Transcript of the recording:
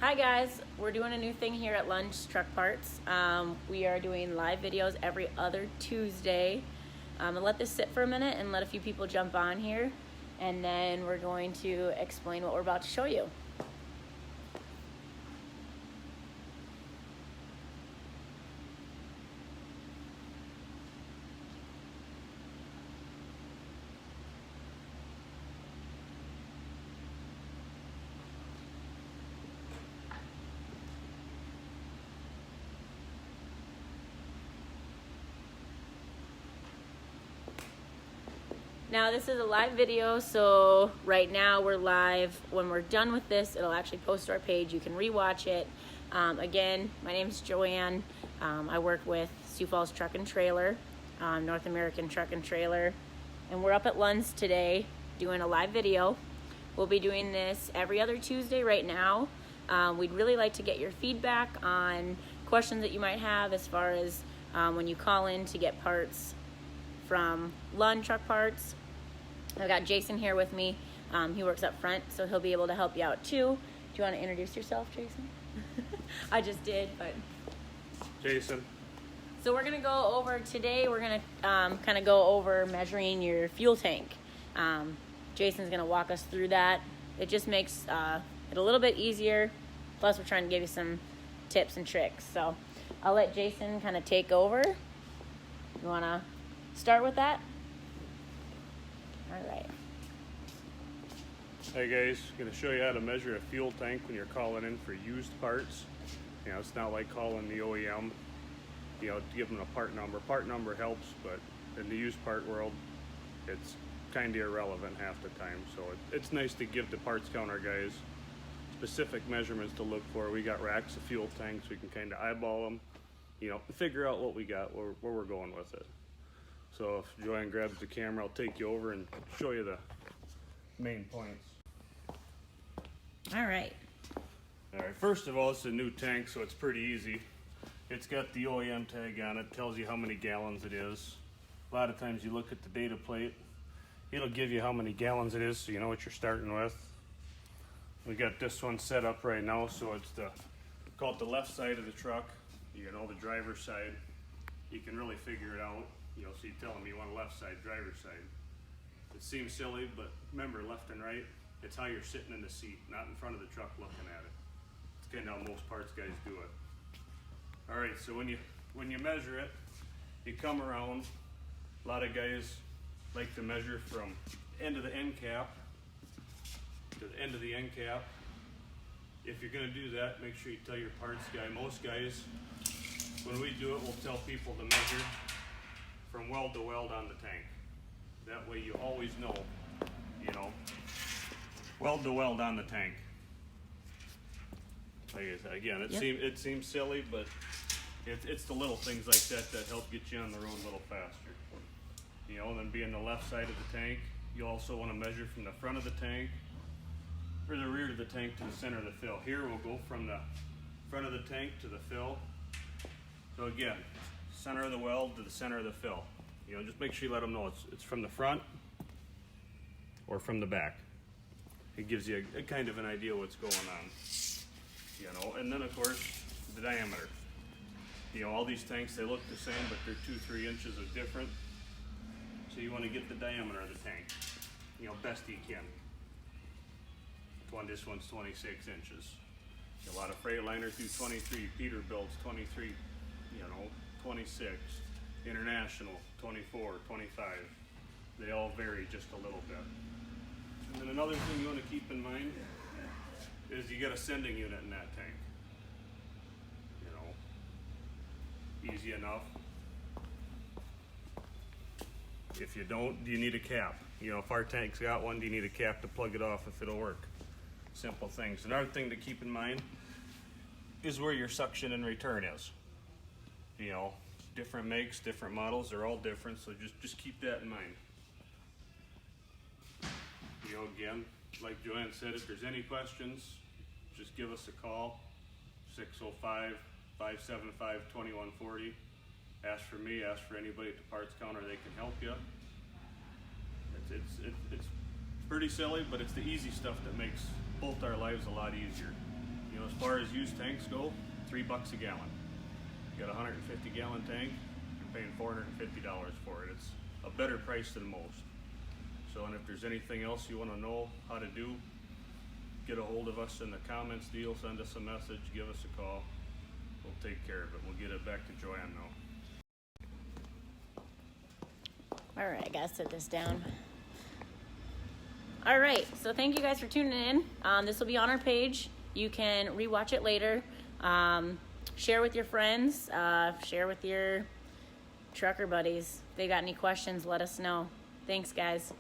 Hi guys, we're doing a new thing here at Lunds Truck Parts. We are doing live videos every other Tuesday. I'll let this sit for a minute and let a few people jump on here, and then we're going to explain what we're about to show you. Now this is a live video, so right now we're live. When we're done with this, it'll actually post to our page. You can rewatch it. Again, my name is Joanne. I work with Sioux Falls Truck and Trailer, North American Truck and Trailer, and we're up at Lunds today doing a live video. We'll be doing this every other Tuesday right now. We'd really like to get your feedback on questions that you might have as far as when you call in to get parts from Lund Truck Parts. I've got Jason here with me. He works up front, so he'll be able to help you out too. Do you want to introduce yourself, Jason? I just did, but... Jason. So we're gonna go over, today we're gonna kind of go over measuring your fuel tank. Jason's gonna walk us through that. It just makes it a little bit easier. Plus we're trying to give you some tips and tricks. So I'll let Jason kind of take over. You wanna start with that? All right. Hey guys, going to show you how to measure a fuel tank when you're calling in for used parts. You know, it's not like calling the OEM, you know, to give them a part number. Part number helps, but in the used part world, it's kind of irrelevant half the time. So it's nice to give the parts counter guys specific measurements to look for. We got racks of fuel tanks. We can kind of eyeball them, you know, figure out what we got, where we're going with it. So if Joanne grabs the camera, I'll take you over and show you the main points. All right. All right, first of all, it's a new tank, so it's pretty easy. It's got the OEM tag on it, tells you how many gallons it is. A lot of times you look at the data plate, it'll give you how many gallons it is, so you know what you're starting with. We got this one set up right now, so it's call it the left side of the truck. You know, the driver's side. You can really figure it out. You know, so you tell them you want a left side, driver's side. It seems silly, but remember, left and right, it's how you're sitting in the seat, not in front of the truck looking at it. It's kind of how most parts guys do it. All right, so when you measure it, you come around. A lot of guys like to measure from end of the end cap to the end of the end cap. If you're gonna do that, make sure you tell your parts guy. Most guys, when we do it, we'll tell people to measure from weld to weld on the tank. That way you always know, you know, weld to weld on the tank. Like I said, again, it seems silly, but it's the little things like that help get you on the road a little faster. You know, and then being the left side of the tank, you also want to measure from the front of the tank or the rear of the tank to the center of the fill. Here we'll go from the front of the tank to the fill. So again, center of the weld to the center of the fill. You know, just make sure you let them know it's from the front or from the back. It gives you a kind of an idea what's going on. You know, and then of course the diameter. You know, all these tanks, they look the same, but they're 2-3 inches of different. So you want to get the diameter of the tank, you know, best you can. This one's 26 inches. A lot of Freightliner through 23, Peterbilt's 23, you know, 26, International 24, 25. They all vary just a little bit. And then another thing you want to keep in mind is you got a sending unit in that tank. You know, easy enough. If you don't, do you need a cap? You know, if our tank's got one, do you need a cap to plug it off if it'll work? Simple things. Another thing to keep in mind is where your suction and return is. You know, different makes, different models, they're all different, so just keep that in mind. You know, again, like Joanne said, if there's any questions, just give us a call, 605-575-2140. Ask for me, ask for anybody at the parts counter, they can help you. It's pretty silly, but it's the easy stuff that makes both our lives a lot easier. You You know, as far as used tanks go, $3 a gallon. You got a 150 gallon tank, you're paying $450 for it. It's a better price than most. So, and if there's anything else you want to know how to do, get a hold of us in the comments deal, send us a message, give us a call. We'll take care of it. We'll get it back to Joanne now. All right, I gotta set this down. All right, so thank you guys for tuning in. This will be on our page. You can rewatch it later. Share with your friends. Share with your trucker buddies. If they got any questions, let us know. Thanks, guys.